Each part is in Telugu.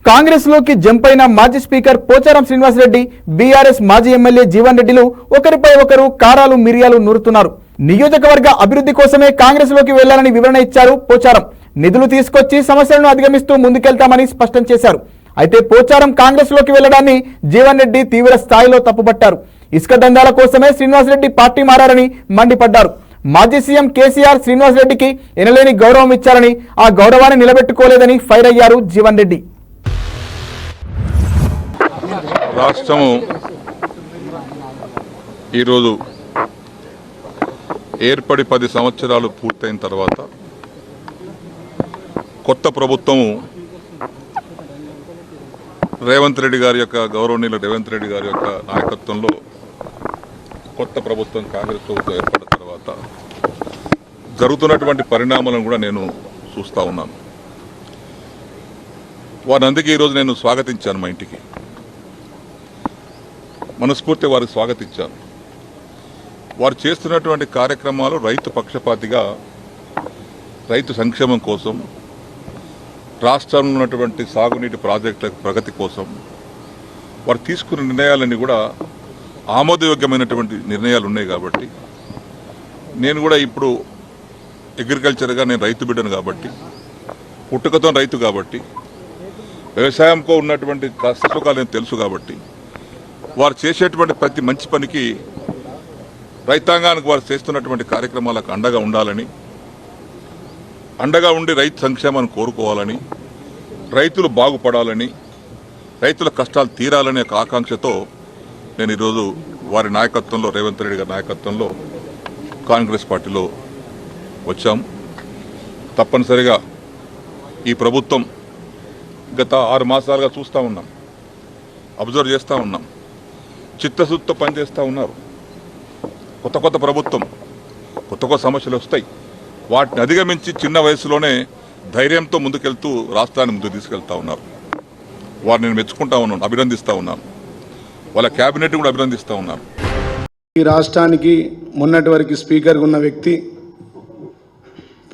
కాంగ్రెస్ లోకి జంప్ అయిన మాజీ స్పీకర్ పోచారం శ్రీనివాసరెడ్డి, బీఆర్ఎస్ మాజీ ఎమ్మెల్యే జీవన్ రెడ్డిలు ఒకరిపై ఒకరు కారాలు మిరియాలు నూరుతున్నారు. నియోజకవర్గ అభివృద్ధి కోసమే కాంగ్రెస్ లోకి వెళ్లాలని వివరణ ఇచ్చారు పోచారం. నిధులు తీసుకొచ్చి సమస్యలను అధిగమిస్తూ ముందుకెళ్తామని స్పష్టం చేశారు. అయితే పోచారం కాంగ్రెస్ లోకి వెళ్లడాన్ని జీవన్ రెడ్డి తీవ్ర స్థాయిలో తప్పుపట్టారు. ఇసుక దందాల కోసమే శ్రీనివాసరెడ్డి పార్టీ మారారని మండిపడ్డారు. మాజీ సీఎం కేసీఆర్ శ్రీనివాసరెడ్డికి ఎనలేని గౌరవం ఇచ్చారని, ఆ గౌరవాన్ని నిలబెట్టుకోలేదని ఫైర్ అయ్యారు జీవన్ రెడ్డి. రాష్ట్రము ఈరోజు ఏర్పడి 10 సంవత్సరాలు పూర్తయిన తర్వాత కొత్త ప్రభుత్వము రేవంత్ రెడ్డి గారి యొక్క గౌరవనీయులు రేవంత్ రెడ్డి గారి యొక్క నాయకత్వంలో కొత్త ప్రభుత్వం కాంగ్రెస్ ప్రభుత్వం ఏర్పడిన తర్వాత జరుగుతున్నటువంటి పరిణామాలను కూడా నేను చూస్తూ ఉన్నాను. వారందరికీ ఈరోజు నేను స్వాగతించాను. మా ఇంటికి మనస్ఫూర్తి వారికి స్వాగతించాను. వారు చేస్తున్నటువంటి కార్యక్రమాలు రైతు పక్షపాతిగా, రైతు సంక్షేమం కోసం, రాష్ట్రంలో ఉన్నటువంటి సాగునీటి ప్రాజెక్టుల ప్రగతి కోసం వారు తీసుకున్న నిర్ణయాలన్నీ కూడా ఆమోదయోగ్యమైనటువంటి నిర్ణయాలు ఉన్నాయి. కాబట్టి నేను కూడా ఇప్పుడు అగ్రికల్చర్గా నేను రైతు బిడ్డను కాబట్టి, పుట్టుకతో రైతు కాబట్టి, వ్యవసాయంతో ఉన్నటువంటి కష్టసుఖాలు నేను తెలుసు కాబట్టి వారు చేసేటువంటి ప్రతి మంచి పనికి రైతాంగానికి వారు చేస్తున్నటువంటి కార్యక్రమాలకు అండగా ఉండాలని, అండగా ఉండి రైతు సంక్షేమాన్ని కోరుకోవాలని, రైతులు బాగుపడాలని, రైతుల కష్టాలు తీరాలనే ఒక ఆకాంక్షతో నేను ఈరోజు వారి నాయకత్వంలో, రేవంత్ రెడ్డి గారి నాయకత్వంలో కాంగ్రెస్ పార్టీలో వచ్చాం. తప్పనిసరిగా ఈ ప్రభుత్వం గత 6 మాసాలుగా చూస్తూ ఉన్నాం, అబ్జర్వ్ చేస్తూ ఉన్నాం. చిత్తశుద్ధితో పనిచేస్తూ ఉన్నారు. కొత్త ప్రభుత్వం, కొత్త సమస్యలు వస్తాయి. వాటిని అధిగమించి చిన్న వయసులోనే ధైర్యంతో ముందుకెళ్తూ రాష్ట్రాన్ని ముందుకు తీసుకెళ్తా ఉన్నారు. వారిని నేను మెచ్చుకుంటా ఉన్నాను, అభినందిస్తూ ఉన్నాను. వాళ్ళ క్యాబినెట్ కూడా అభినందిస్తూ ఉన్నాను. ఈ రాష్ట్రానికి మొన్నటి వరకు స్పీకర్గా ఉన్న వ్యక్తి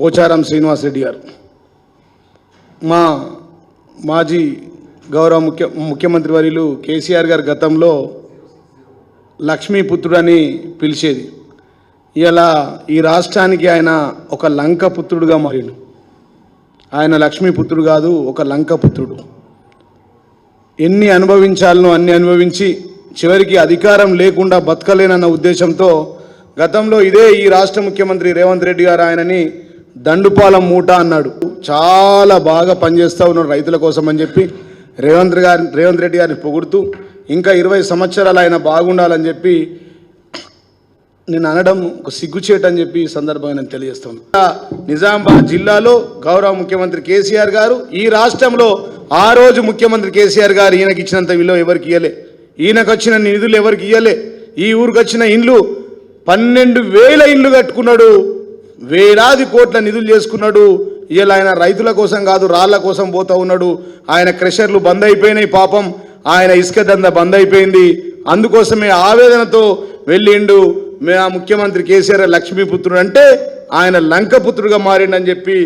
పోచారం శ్రీనివాసరెడ్డి గారు, మా మాజీ గౌరవ ముఖ్యమంత్రి వర్యులు కేసీఆర్ గారు గతంలో లక్ష్మీపుత్రుడని పిలిచేది. ఇలా ఈ రాష్ట్రానికి ఆయన ఒక లంకపుత్రుడుగా మారిండు. ఆయన లక్ష్మీపుత్రుడు కాదు, ఒక లంకపుత్రుడు. ఎన్ని అనుభవించాలనో అన్ని అనుభవించి చివరికి అధికారం లేకుండా బతకలేనన్న ఉద్దేశంతో గతంలో ఇదే ఈ రాష్ట్ర ముఖ్యమంత్రి రేవంత్ రెడ్డి గారు ఆయనని దండుపాలెం మూట అన్నాడు. చాలా బాగా పనిచేస్తూ ఉన్నాడు రైతుల కోసం అని చెప్పి రేవంత్ రెడ్డి గారిని పొగుడుతూ ఇంకా 20 సంవత్సరాలు ఆయన బాగుండాలని చెప్పి నేను అనడం ఒక సిగ్గుచేటు అని చెప్పి ఈ సందర్భంగా నేను తెలియజేస్తాను. నిజామాబాద్ జిల్లాలో గౌరవ ముఖ్యమంత్రి కేసీఆర్ గారు, ఈ రాష్ట్రంలో ఆ రోజు ముఖ్యమంత్రి కేసీఆర్ గారు ఈయనకి ఇచ్చినంత విలువ ఎవరికి ఇవ్వలే, ఈయనకు వచ్చిన నిధులు ఎవరికి ఇవ్వలే. ఈ ఊరికి వచ్చిన ఇండ్లు 12,000 ఇండ్లు కట్టుకున్నాడు, వేలాది కోట్ల నిధులు చేసుకున్నాడు. ఇలా ఆయన రైతుల కోసం కాదు, రాళ్ల కోసం పోతూ ఉన్నాడు. ఆయన క్రెషర్లు బంద్ అయిపోయినాయి, పాపం ఆయన ఇసుక దంద బంద్ అయిపోయింది. అందుకోసమే ఆవేదనతో వెళ్ళిండు. ఆ ముఖ్యమంత్రి కేసీఆర్ లక్ష్మీపుత్రుడు అంటే ఆయన లంకపుత్రుడుగా మారిండని చెప్పి